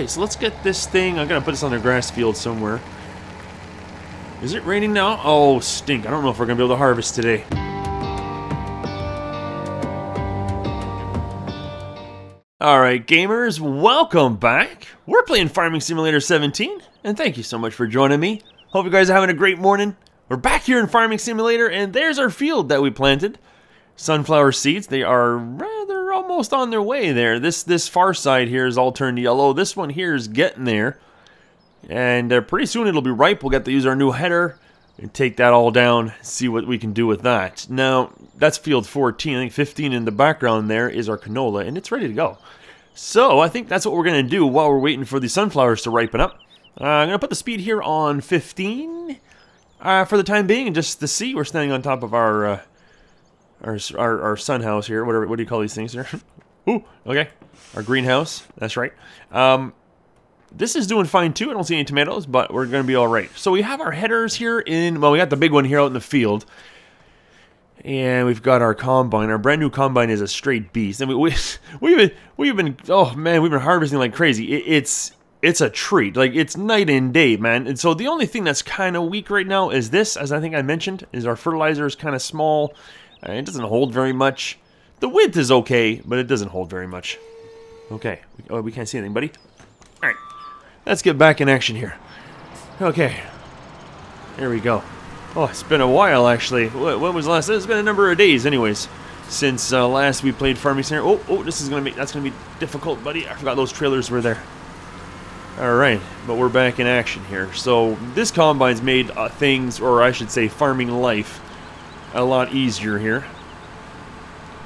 Okay, so let's get this thing. I'm gonna put this on the grass field somewhere. Is it raining now? Oh, stink. I don't know if we're gonna be able to harvest today. Alright, gamers, welcome back. We're playing Farming Simulator 17, and thank you so much for joining me. Hope you guys are having a great morning. We're back here in Farming Simulator, and there's our field that we planted. Sunflower seeds, they are rather almost on their way there. This far side here is all turned yellow. This one here is getting there. And pretty soon it'll be ripe. We'll get to use our new header and take that all down, see what we can do with that. Now, that's field 14. I think 15 in the background there is our canola, and it's ready to go. So, I think that's what we're going to do while we're waiting for the sunflowers to ripen up. I'm going to put the speed here on 15 for the time being, and just to see, we're standing on top of our sun house here. What do you call these things here? Ooh, okay. Our greenhouse. That's right. This is doing fine too. I don't see any tomatoes, but we're going to be all right. So we have our headers here in, well, we got the big one here out in the field. And we've got our combine. Our brand new combine is a straight beast. And we've been oh man, we've been harvesting like crazy. It's a treat. Like, it's night and day, man. And so the only thing that's kind of weak right now is this, as I think I mentioned, is our fertilizer is kind of small. It doesn't hold very much. The width is okay, but it doesn't hold very much. Okay. Oh, we can't see anything, buddy. All right. Let's get back in action here. Okay. There we go. Oh, it's been a while, actually. When was the last? It's been a number of days, anyways, since last we played Farming Simulator. Oh, that's gonna be difficult, buddy. I forgot those trailers were there. All right, but we're back in action here. So this combine's made things, or I should say, farming life, a lot easier here.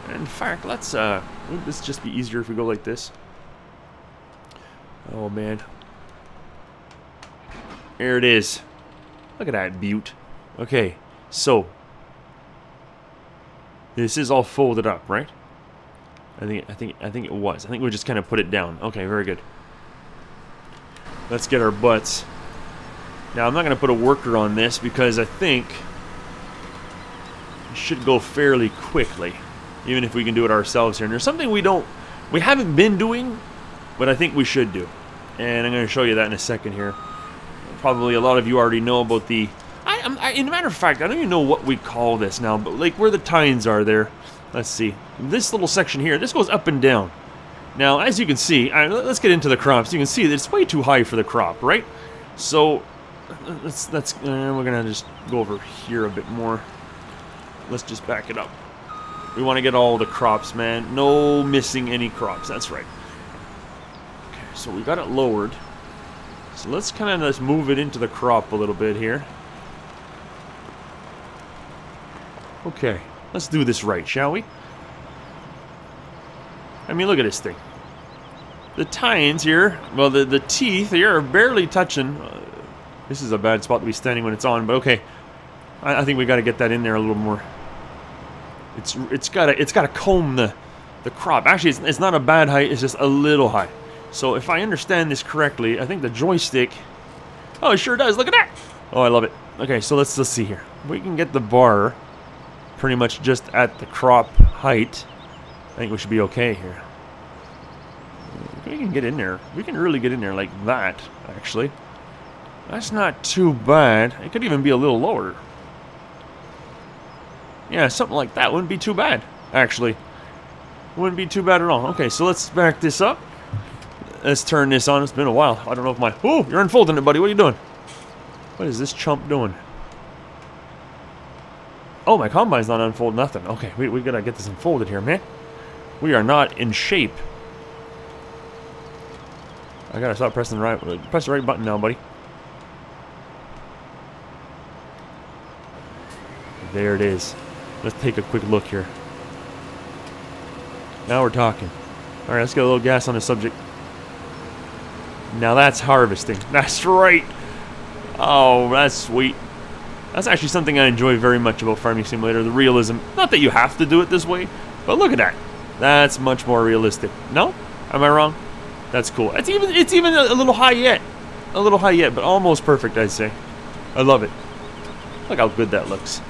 In fact, let's wouldn't this just be easier if we go like this? Oh man. There it is. Look at that beaut. Okay, so this is all folded up, right? I think it was. I think we just kind of put it down. Okay, very good. Let's get our butts. Now I'm not going to put a worker on this because I think it should go fairly quickly, even if we can do it ourselves here. And there's something we haven't been doing, but I think we should do. And I'm going to show you that in a second here. Probably a lot of you already know about the... in a matter of fact, I don't even know what we call this now, but like where the tines are there. Let's see. This little section here, this goes up and down. Now, as you can see, let's get into the crops. You can see that it's way too high for the crop, right? So, we're going to just go over here a bit more. Let's just back it up. We want to get all the crops, man. No missing any crops. That's right. Okay, so we got it lowered. So let's kind of just move it into the crop a little bit here. Okay, let's do this right, shall we? I mean, look at this thing. The tines here, well, the teeth here are barely touching. This is a bad spot to be standing when it's on, but okay. I think we got to get that in there a little more. It's got to comb the crop. Actually, it's not a bad height. It's just a little high. So if I understand this correctly, I think the joystick... Oh, it sure does. Look at that. Oh, I love it. Okay, so let's see here. We can get the bar pretty much just at the crop height. I think we should be okay here. We can get in there. We can really get in there like that, actually. That's not too bad. It could even be a little lower. Yeah, something like that wouldn't be too bad, actually. Wouldn't be too bad at all. Okay, so let's back this up. Let's turn this on. It's been a while. I don't know if my... Oh, you're unfolding it, buddy. What are you doing? What is this chump doing? Oh, my combine's not unfolding nothing. Okay, we gotta get this unfolded here, man. We are not in shape. I gotta stop pressing the right... Press the right button now, buddy. There it is. Let's take a quick look here. Now we're talking. Alright, let's get a little gas on the subject. Now that's harvesting. That's right. Oh, that's sweet. That's actually something I enjoy very much about Farming Simulator, the realism. Not that you have to do it this way, but look at that. That's much more realistic. No? Am I wrong? That's cool. It's even a little high yet. A little high yet, but almost perfect, I'd say. I love it. Look how good that looks.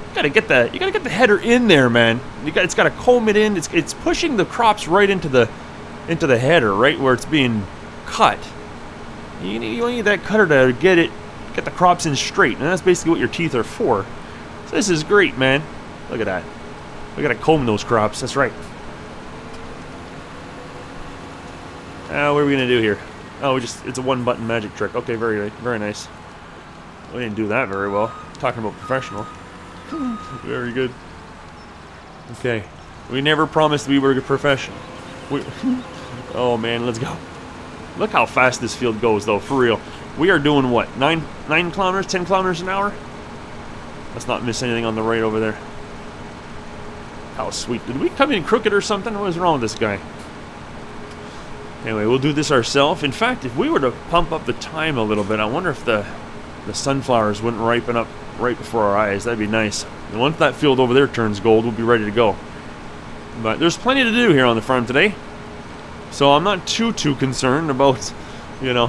You gotta get the header in there, man. It's gotta comb it in. It's pushing the crops right into the header, right where it's being cut. You need that cutter to get the crops in straight, and that's basically what your teeth are for. So this is great, man. Look at that. We gotta comb those crops. That's right. What are we gonna do here? Oh, it's a one-button magic trick. Okay, very nice. We didn't do that very well. Talking about professional. Very good. Okay. We never promised we were professional. Oh man, let's go. Look how fast this field goes, though, for real. We are doing what? 9 kilometers, 10 kilometers an hour? Let's not miss anything on the right over there. How sweet. Did we come in crooked or something? What is wrong with this guy? Anyway, we'll do this ourselves. In fact, if we were to pump up the time a little bit, I wonder if the sunflowers wouldn't ripen up right before our eyes. That'd be nice. And once that field over there turns gold, we'll be ready to go. But there's plenty to do here on the farm today. So I'm not too concerned about, you know,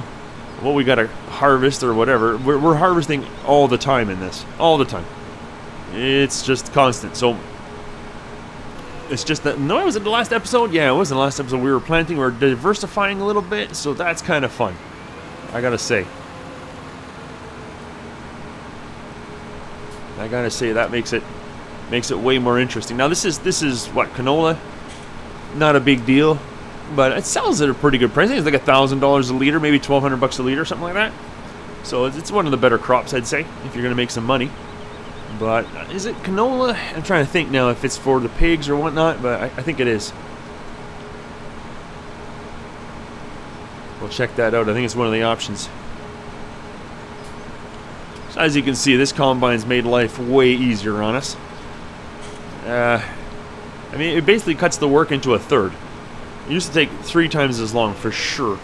what we gotta harvest or whatever. We're harvesting all the time in this. All the time. It's just constant. So it's just that, no, was it the last episode? Yeah, it was the last episode. We were planting, we were diversifying a little bit, so that's kind of fun, I gotta say. That makes it way more interesting. Now this is what, canola? Not a big deal, but it sells at a pretty good price. I think it's like $1,000 a liter, maybe $1,200 a liter, something like that. So it's one of the better crops, I'd say, if you're gonna make some money. But is it canola? I'm trying to think now if it's for the pigs or whatnot, but I think it is. We'll check that out. I think it's one of the options. So as you can see, this combine's made life way easier on us. I mean, it basically cuts the work into a third. It used to take 3 times as long for sure.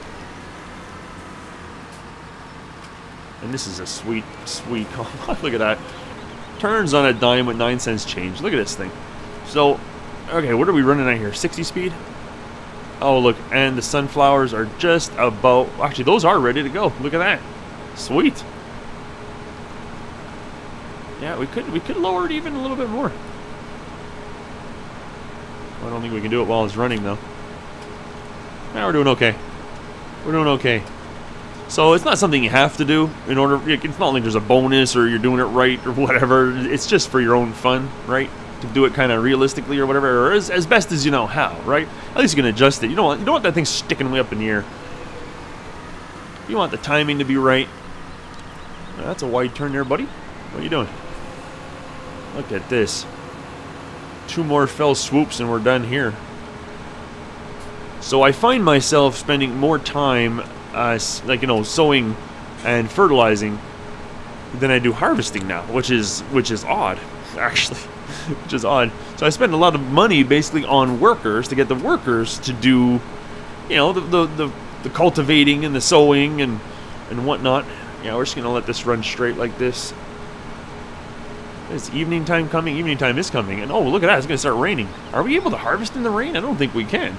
And this is a sweet combine. Look at that. Turns on a dime with 9 cents change. Look at this thing. So, okay, what are we running at here? 60 speed? Oh, look, and the sunflowers are just about... Actually, those are ready to go. Look at that. Sweet. Yeah, we could lower it even a little bit more. I don't think we can do it while it's running, though. Yeah, we're doing okay. We're doing okay. So it's not something you have to do in order. It's not like there's a bonus or you're doing it right or whatever. It's just for your own fun, right? To do it kind of realistically or whatever, or as best as you know how, right? At least you can adjust it. You don't want that thing sticking way up in the air. You want the timing to be right. That's a wide turn there, buddy. What are you doing? Look at this. 2 more fell swoops and we're done here. So I find myself spending more time like, you know, sowing and fertilizing than I do harvesting now, which is odd, actually. Which is odd. So I spend a lot of money basically on workers to get the workers to do, you know, the cultivating and the sowing and whatnot. Yeah, we're just gonna let this run straight like this. It's evening time coming. Evening time is coming, and oh, look at that! It's gonna start raining. Are we able to harvest in the rain? I don't think we can.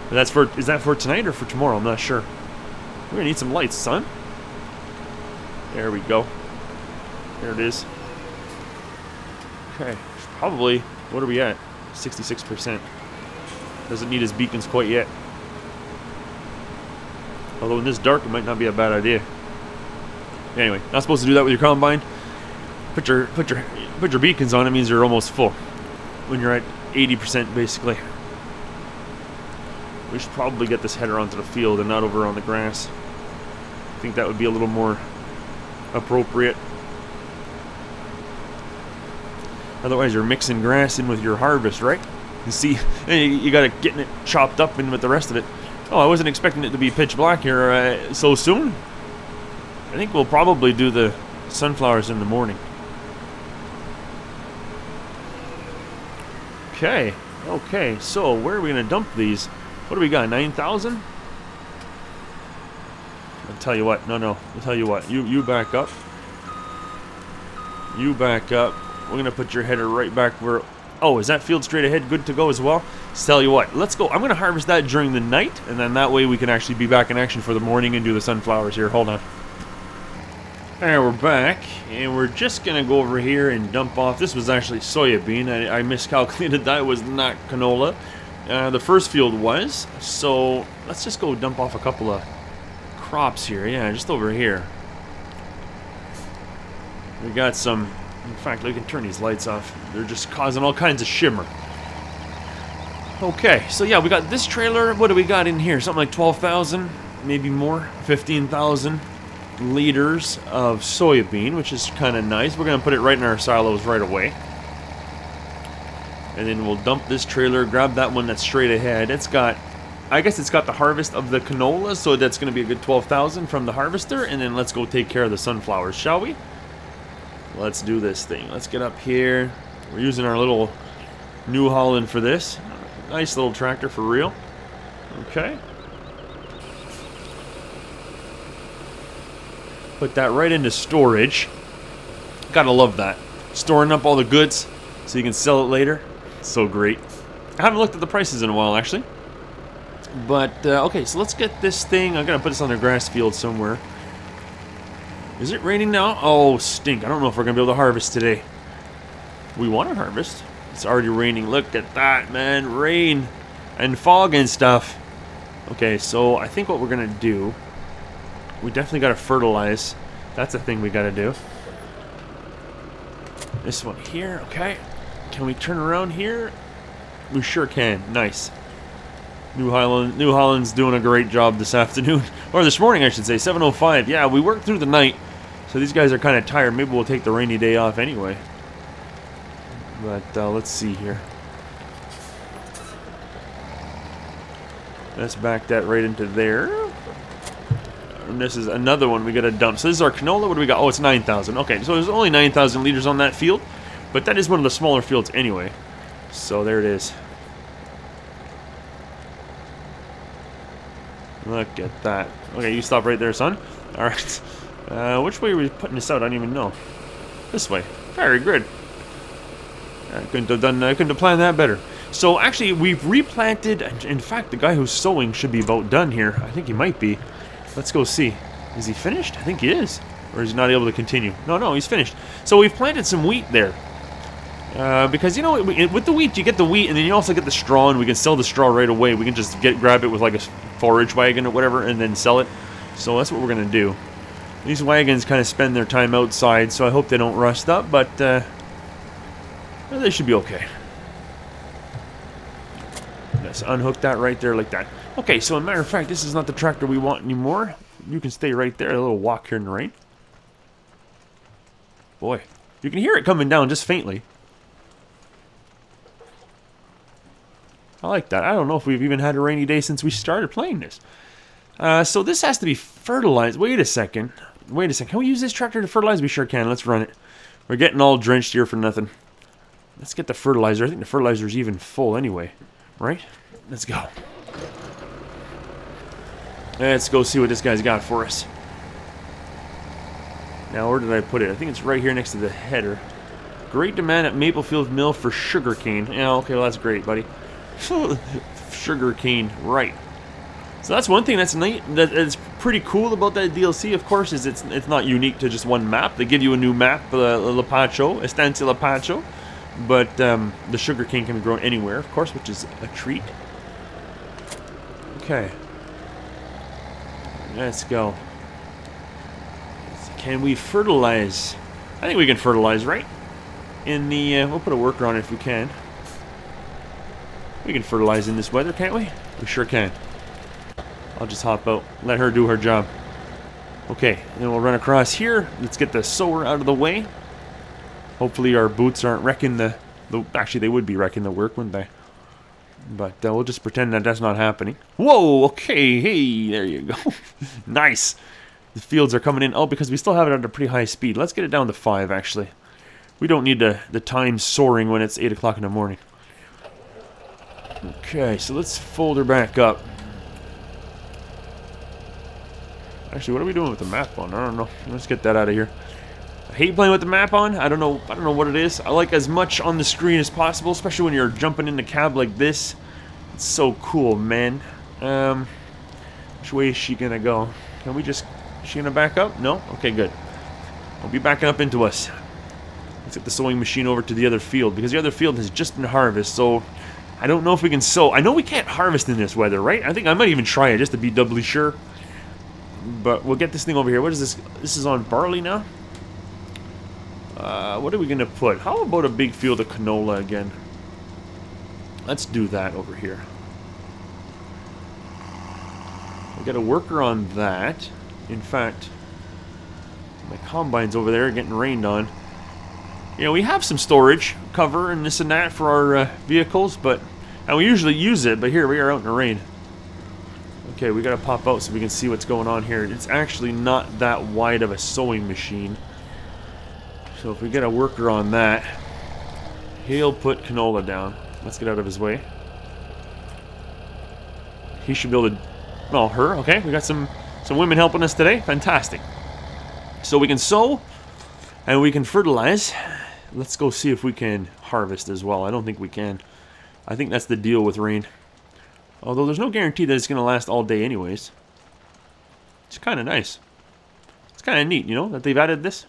But is that for tonight or for tomorrow? I'm not sure. We're gonna need some lights, son. There we go. There it is. Okay, probably. What are we at? 66%. Doesn't need his beacons quite yet. Although in this dark, it might not be a bad idea. Anyway, not supposed to do that with your combine. Put your beacons on. It means you're almost full. When you're at 80% basically. We should probably get this header onto the field and not over on the grass. I think that would be a little more appropriate. Otherwise, you're mixing grass in with your harvest, right? You see, you got to getting it chopped up in with the rest of it. Oh, I wasn't expecting it to be pitch black here so soon. I think we'll probably do the sunflowers in the morning. Okay, okay. So where are we gonna dump these? What do we got? 9,000? I'll tell you what. No. I'll tell you what. You back up. You back up. We're gonna put your header right back where. Oh, is that field straight ahead good to go as well? So tell you what. Let's go. I'm gonna harvest that during the night, and then that way we can actually be back in action for the morning and do the sunflowers here. Hold on. Alright, we're back, and we're just gonna go over here and dump off. This was actually soybean. I miscalculated that. It was not canola. The first field was. So let's just go dump off a couple of crops here. Yeah, just over here. We got some. In fact, we can turn these lights off. They're just causing all kinds of shimmer. Okay, so yeah, we got this trailer. What do we got in here? Something like 12,000, maybe more. 15,000 liters of soybean, which is kind of nice. We're going to put it right in our silos right away. And then we'll dump this trailer, grab that one that's straight ahead. It's got, I guess it's got the harvest of the canola, so that's going to be a good 12,000 from the harvester. And then let's go take care of the sunflowers, shall we? Let's do this thing. Let's get up here. We're using our little New Holland for this. Nice little tractor for real. Okay. Put that right into storage. Gotta love that. Storing up all the goods so you can sell it later. So great. I haven't looked at the prices in a while, actually. But, okay, so let's get this thing. I'm gonna put this on the grass field somewhere. Is it raining now? Oh, stink. I don't know if we're gonna be able to harvest today. We want to harvest. It's already raining. Look at that, man. Rain and fog and stuff. Okay, so I think what we're gonna do, we definitely gotta fertilize. That's a thing we gotta do. This one here, okay. Can we turn around here? We sure can. Nice. New Holland's doing a great job this afternoon. Or this morning, I should say. 7:05. Yeah, we worked through the night. So these guys are kind of tired. Maybe we'll take the rainy day off anyway. But let's see here. Let's back that right into there. And this is another one we got to dump. So this is our canola. What do we got? Oh, it's 9,000. Okay, so there's only 9,000 liters on that field. But that is one of the smaller fields anyway. So there it is. Look at that. Okay, you stop right there, son. Alright. Which way are we putting this out? I don't even know. This way. Very good. I couldn't have planned that better. So actually, we've replanted. In fact, the guy who's sowing should be about done here. I think he might be. Let's go see. Is he finished? I think he is. Or is he not able to continue? No, he's finished. So we've planted some wheat there. Because, you know, with the wheat, you get the wheat, and then you also get the straw, and we can sell the straw right away. We can just grab it with like a forage wagon or whatever, and then sell it. So that's what we're going to do. These wagons kind of spend their time outside, so I hope they don't rust up, but they should be okay. Let's unhook that right there like that. Okay, so as a matter of fact, this is not the tractor we want anymore. You can stay right there. A little walk here in the rain. Boy, you can hear it coming down just faintly. I like that. I don't know if we've even had a rainy day since we started playing this. So this has to be fertilized. Wait a second. Can we use this tractor to fertilize? We sure can. Let's run it. We're getting all drenched here for nothing. Let's get the fertilizer. I think the fertilizer's even full anyway. Right? Let's go. Let's go see what this guy's got for us. Now, where did I put it? I think it's right here next to the header. Great demand at Maplefield Mill for sugarcane. Yeah, okay, well, that's great, buddy. Sugarcane, right. So that's one thing that's neat, that's pretty cool about that DLC, of course, is it's not unique to just one map. They give you a new map, Lapacho, Estancia Lapacho, but the sugarcane can be grown anywhere, of course, which is a treat. Okay. Let's go. Can we fertilize? I think we can fertilize, right? In the, we'll put a worker on it if we can. We can fertilize in this weather, can't we? We sure can. I'll just hop out, let her do her job. Okay, then we'll run across here. Let's get the sower out of the way. Hopefully our boots aren't wrecking the actually, they would be wrecking the work, wouldn't they? But we'll just pretend that that's not happening. Whoa, okay, hey, there you go. Nice. The fields are coming in. Oh, because we still have it at a pretty high speed. Let's get it down to 5, actually. We don't need the time soaring when it's 8 o'clock in the morning. Okay, so let's fold her back up. Actually, what are we doing with the map on? I don't know. Let's get that out of here. I hate playing with the map on. I don't know what it is. I like as much on the screen as possible, especially when you're jumping in the cab like this. It's so cool, man. Which way is she gonna go? Can we just... Is she gonna back up? No? Okay, good. I'll be backing up into us. Let's get the sowing machine over to the other field, because the other field has just been harvested, so I don't know if we can sow. I know we can't harvest in this weather, right? I think I might even try it just to be doubly sure. But we'll get this thing over here. What is this? This is on barley now? What are we going to put? How about a big field of canola again? Let's do that over here. We got a worker on that. In fact, my combine's over there getting rained on. You know, we have some storage cover and this and that for our vehicles, and we usually use it, but here we are out in the rain. Okay, we gotta pop out so we can see what's going on here. It's actually not that wide of a sewing machine. So if we get a worker on that, he'll put canola down. Let's get out of his way. He should be able to... Well, her, okay. We got some women helping us today. Fantastic. So we can sow and we can fertilize. Let's go see if we can harvest as well. I don't think we can. I think that's the deal with rain. Although there's no guarantee that it's going to last all day anyways. It's kind of nice. It's kind of neat, you know, that they've added this.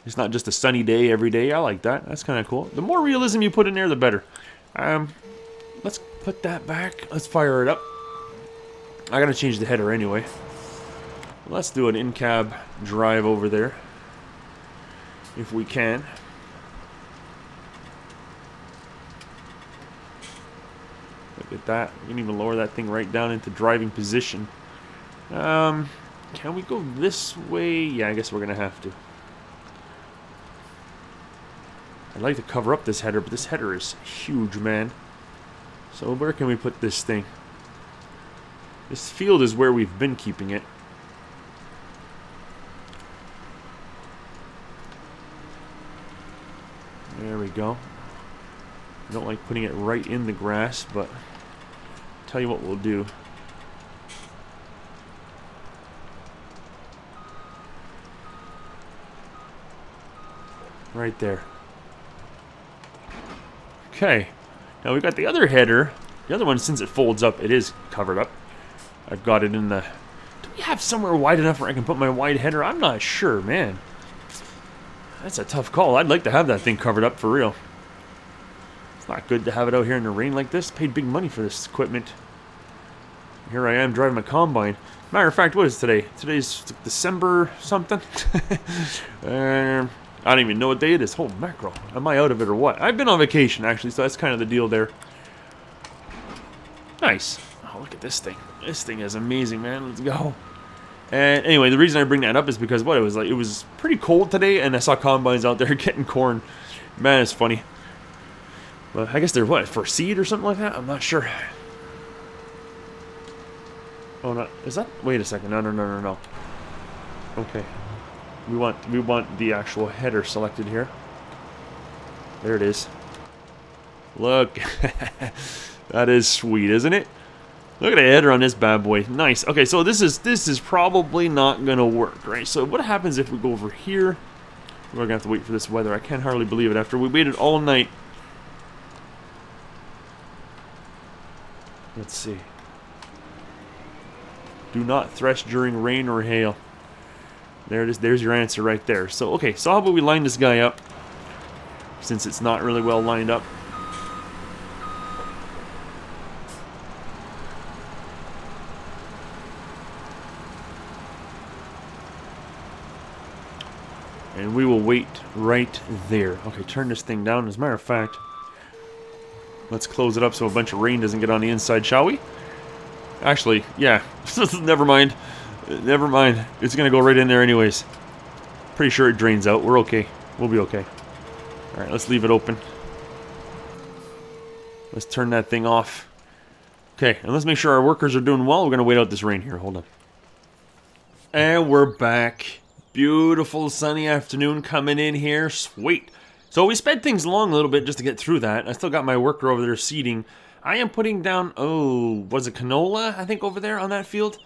It's not just a sunny day every day. I like that. That's kind of cool. The more realism you put in there, the better. Let's put that back. Let's fire it up. I gotta change the header anyway. Let's do an in-cab drive over there. If we can. Look at that. We can even lower that thing right down into driving position. Can we go this way? Yeah, I guess we're gonna have to. I'd like to cover up this header, but this header is huge, man. So where can we put this thing? This field is where we've been keeping it. There we go. I don't like putting it right in the grass, but I'll tell you what we'll do. Right there. Okay, now we've got the other header. The other one, since it folds up, it is covered up. I've got it in the... Do we have somewhere wide enough where I can put my wide header? I'm not sure, man. That's a tough call. I'd like to have that thing covered up for real. It's not good to have it out here in the rain like this. Paid big money for this equipment. Here I am driving my combine. Matter of fact, what is today? Today's December something. I don't even know what day it is. Holy mackerel. Am I out of it or what? I've been on vacation, actually, so that's kind of the deal there. Nice. Oh, look at this thing. This thing is amazing, man. Let's go. And anyway, the reason I bring that up is because what it was like, it was pretty cold today, and I saw combines out there getting corn. Man, it's funny. But I guess they're what, for seed or something like that? I'm not sure. Oh, no. Is that? Wait a second. No. Okay. We want the actual header selected here. There it is. Look. That is sweet, isn't it? Look at the header on this bad boy. Nice. Okay, so this is probably not gonna work, right? So what happens if we go over here? We're gonna have to wait for this weather. I can't hardly believe it after we waited all night. Let's see. Do not thresh during rain or hail. There it is. There's your answer right there. So, okay. So how about we line this guy up? Since it's not really well lined up. And we will wait right there. Okay, turn this thing down. As a matter of fact, let's close it up so a bunch of rain doesn't get on the inside, shall we? Actually, yeah. Never mind. Never mind. It's going to go right in there anyways. Pretty sure it drains out. We're okay. We'll be okay. Alright, let's leave it open. Let's turn that thing off. Okay, and let's make sure our workers are doing well. We're going to wait out this rain here. Hold on. And we're back. Beautiful sunny afternoon coming in here. Sweet. So we sped things along a little bit just to get through that. I still got my worker over there seeding. I am putting down, oh, was it canola, I think, over there on that field?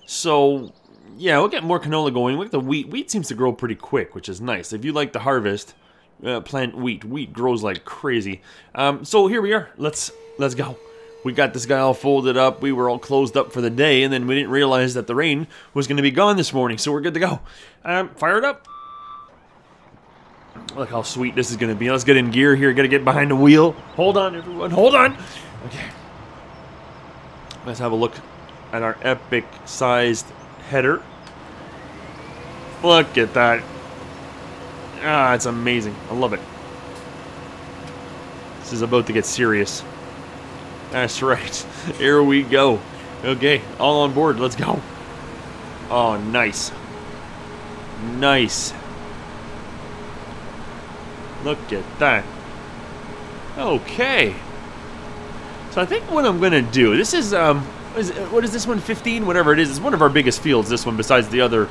So, yeah, we'll get more canola going. Look at the wheat. Wheat seems to grow pretty quick, which is nice. If you like to harvest, plant wheat. Wheat grows like crazy. So here we are. Let's go. We got this guy all folded up. We were all closed up for the day, and then we didn't realize that the rain was going to be gone this morning, so we're good to go. Fire it up. Look how sweet this is going to be. Let's get in gear here. Got to get behind the wheel. Hold on, everyone. Hold on. Okay. Let's have a look at our epic-sized header. Look at that. Ah, it's amazing. I love it. This is about to get serious. That's right. Here we go. Okay, all on board. Let's go. Oh, nice. Nice. Look at that. Okay. So I think what I'm gonna do, this is what is this one, 15? Whatever it is, it's one of our biggest fields, this one, besides the other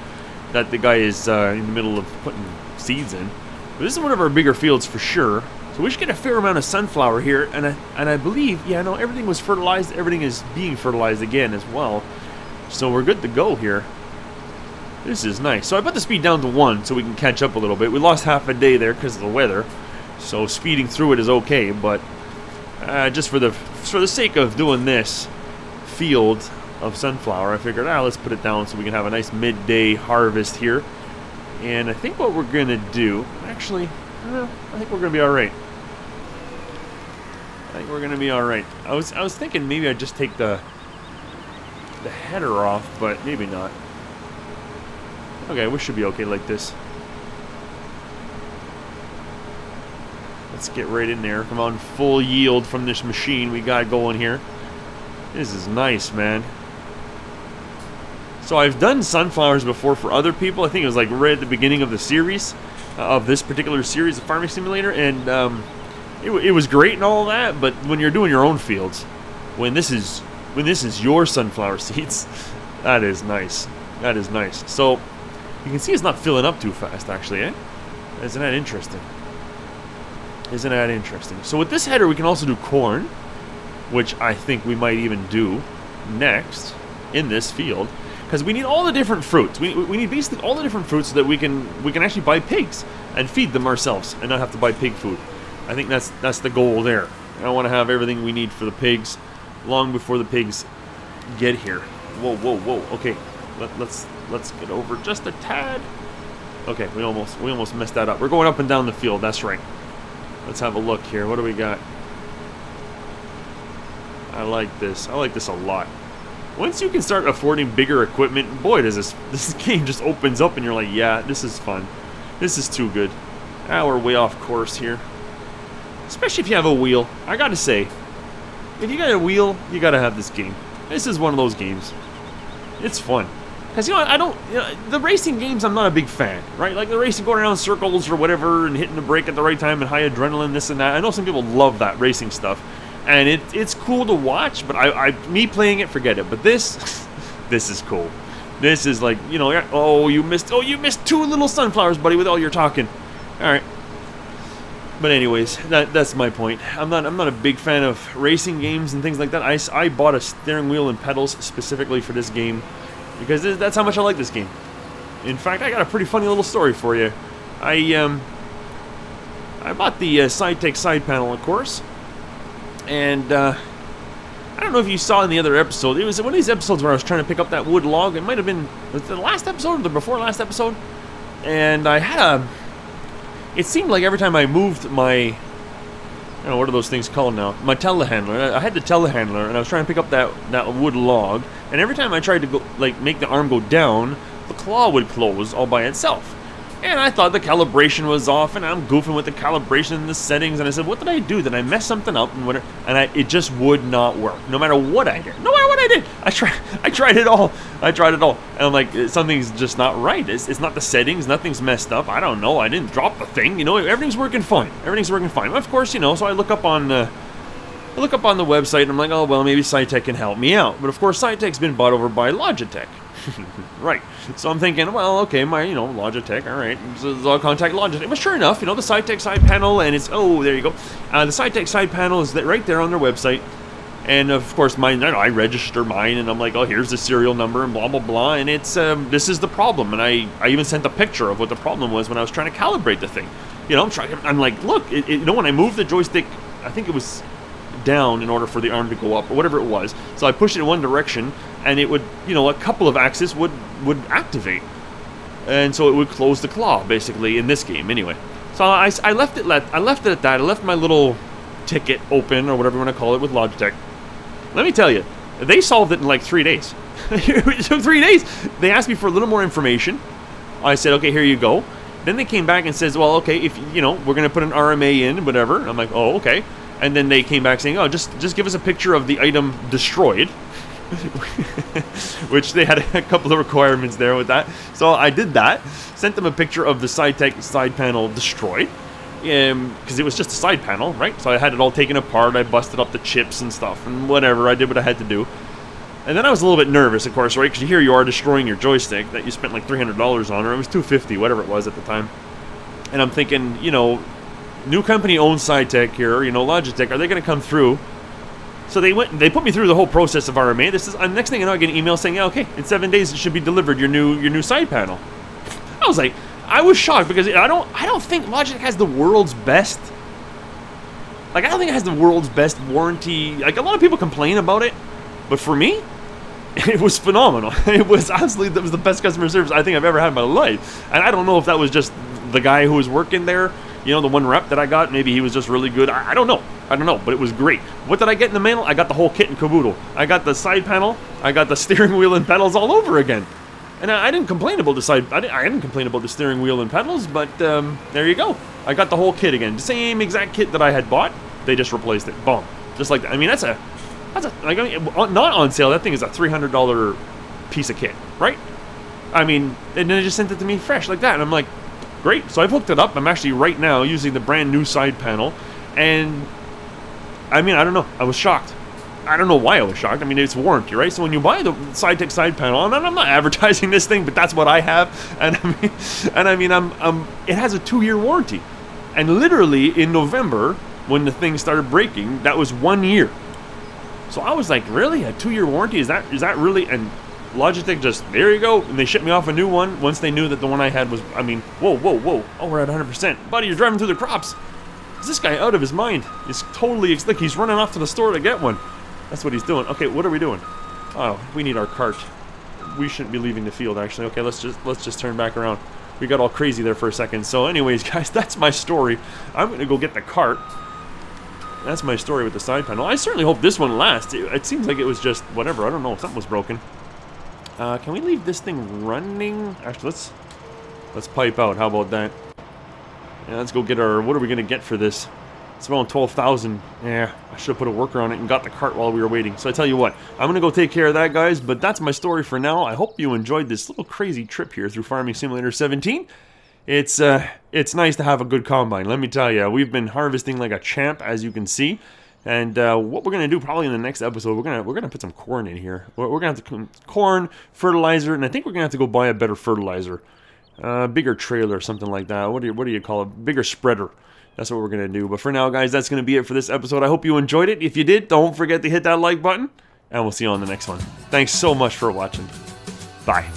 that the guy is in the middle of putting seeds in. But this is one of our bigger fields for sure. So we should get a fair amount of sunflower here, and I believe, yeah, no, everything was fertilized, everything is being fertilized again as well. So we're good to go here. This is nice. So I put the speed down to 1 so we can catch up a little bit. We lost half a day there because of the weather, so speeding through it is okay. But just for the sake of doing this field of sunflower, I figured, let's put it down so we can have a nice midday harvest here. And I think what we're gonna do, actually, I think we're gonna be all right. I think we're gonna be all right. I was thinking maybe I'd just take the header off, but maybe not. Okay, we should be okay like this. Let's get right in there. Come on, full yield from this machine we got going here. This is nice, man. So I've done sunflowers before for other people. I think it was like right at the beginning of the series, of this particular series of Farming Simulator, and it was great and all that. But when you're doing your own fields, when this is your sunflower seeds, that is nice. That is nice. So you can see it's not filling up too fast, actually, eh? Isn't that interesting? Isn't that interesting? So with this header, we can also do corn, which I think we might even do next in this field, because we need all the different fruits. We need basically all the different fruits so that we can actually buy pigs and feed them ourselves and not have to buy pig food. I think that's the goal there. I want to have everything we need for the pigs long before the pigs get here. Whoa, whoa, whoa. Okay, let's get over just a tad. Okay, we almost messed that up. We're going up and down the field. That's right. Let's have a look here. What do we got? I like this. I like this a lot. Once you can start affording bigger equipment, boy, does this game just opens up and you're like, yeah, this is fun. This is too good. We're way off course here. Especially if you have a wheel. I gotta say, if you got a wheel, you gotta have this game. This is one of those games. It's fun. Because, the racing games, I'm not a big fan, right? Like the racing going around circles or whatever and hitting the brake at the right time and high adrenaline, this and that. I know some people love that racing stuff. And it's cool to watch, but me playing it, forget it. But this is cool. This is like, you missed 2 little sunflowers, buddy, with all your talking. All right. But anyways, that's my point. I'm not a big fan of racing games and things like that. I bought a steering wheel and pedals specifically for this game because that's how much I like this game. In fact, I got a pretty funny little story for you. I bought the Logitech side panel, of course. And I don't know if you saw in the other episode, it was one of these episodes where I was trying to pick up that wood log. It might have been the last episode or the before last episode. And I had it seemed like every time I moved my, I don't know, what are those things called now? My telehandler. I had the telehandler and I was trying to pick up that wood log. And every time I tried to go, make the arm go down, the claw would close all by itself. And I thought the calibration was off, and I'm goofing with the calibration and the settings, and I said, what did I do? Did I mess something up? And it just would not work, no matter what I did. No matter what I did. I tried it all. And I'm like, something's just not right. It's not the settings. Nothing's messed up. I don't know. I didn't drop the thing. Everything's working fine. Everything's working fine. Of course, so I look up on the website, and I'm like, oh, well, maybe Logitech can help me out. But, of course, Logitech's been bought over by Logitech. Right. So I'm thinking, well, okay, my, Logitech, all right. So I'll contact Logitech. But sure enough, the Logitech side panel, and it's, oh, there you go. The Logitech side panel is right there on their website. And, of course, mine, I register mine, and I'm like, oh, here's the serial number, and blah, blah, blah. And it's, this is the problem. And I even sent a picture of what the problem was when I was trying to calibrate the thing. I'm like, look, when I moved the joystick, I think it was down in order for the arm to go up, or whatever it was. So I pushed it in one direction, and it would, a couple of axes would activate. And so it would close the claw, basically, in this game, anyway. So I left it at that. I left my little ticket open, or whatever you want to call it, with Logitech. Let me tell you, they solved it in like 3 days. It took 3 days. They asked me for a little more information. I said, okay, here you go. Then they came back and says, well, okay, if you know, we're gonna put an RMA in, whatever. I'm like, oh, okay. And then they came back saying, oh, just give us a picture of the item destroyed. Which they had a couple of requirements there with that. So I did that. Sent them a picture of the side panel destroyed. Because it was just a side panel, right? So I had it all taken apart. I busted up the chips and stuff and whatever. I did what I had to do. And then I was a little bit nervous, of course, right? Because here you are destroying your joystick that you spent like $300 on, or it was $250, whatever it was at the time. And I'm thinking, you know, new company owns SideTech here, you know, Logitech. Are they going to come through? So they put me through the whole process of RMA. This is next thing you know, I get an email saying, yeah, okay, in 7 days it should be delivered, your new side panel. I was like, I was shocked because I don't think Logitech has the world's best. Like, I don't think it has the world's best warranty. Like, a lot of people complain about it, but for me, it was phenomenal. It was absolutely, the best customer service I think I've ever had in my life. And I don't know if that was just the guy who was working there, you know, the one rep that I got. Maybe he was just really good. I don't know. I don't know, but it was great. What did I get in the mail? I got the whole kit and caboodle. I got the side panel. I got the steering wheel and pedals all over again. And I didn't complain about the side. I didn't complain about the steering wheel and pedals, but there you go. I got the whole kit again. The same exact kit that I had bought. They just replaced it. Boom. Just like that. I mean, that's like, I mean, not on sale. That thing is a $300 piece of kit, right? I mean, and then they just sent it to me fresh like that, and I'm like, great. So I've hooked it up. I'm actually right now using the brand new side panel, and I mean, I don't know. I was shocked. I don't know why I was shocked. I mean, it's warranty, right? So when you buy the SideTech side panel, and I'm not advertising this thing, but that's what I have, and I mean, it has a 2-year warranty, and literally in November when the thing started breaking, that was 1 year. So I was like, really? A 2-year warranty? Is that really? And Logitech just, there you go. And they shipped me off a new one once they knew that the one I had was, I mean, whoa. Oh, we're at 100%. Buddy, you're driving through the crops. Is this guy out of his mind? He's totally, like, he's running off to the store to get one. That's what he's doing. Okay, what are we doing? Oh, we need our cart. We shouldn't be leaving the field, actually. Okay, let's just turn back around. We got all crazy there for a second. So anyways, guys, that's my story. I'm going to go get the cart. That's my story with the side panel. I certainly hope this one lasts. It seems like it was just whatever. I don't know. Something was broken. Can we leave this thing running? Actually, let's pipe out. How about that? Yeah, let's go get our... What are we going to get for this? It's around 12,000. Yeah, I should have put a worker on it and got the cart while we were waiting. So I tell you what, I'm going to go take care of that, guys. But that's my story for now. I hope you enjoyed this little crazy trip here through Farming Simulator 17. It's nice to have a good combine, let me tell you. We've been harvesting like a champ, as you can see. And what we're gonna do probably in the next episode, we're gonna put some corn in here. We're gonna have to corn, fertilizer, and I think we're gonna have to go buy a better fertilizer, bigger trailer or something like that. What do you call it? Bigger spreader. That's what we're gonna do. But for now, guys, that's gonna be it for this episode. I hope you enjoyed it. If you did, don't forget to hit that like button, and we'll see you on the next one. Thanks so much for watching. Bye.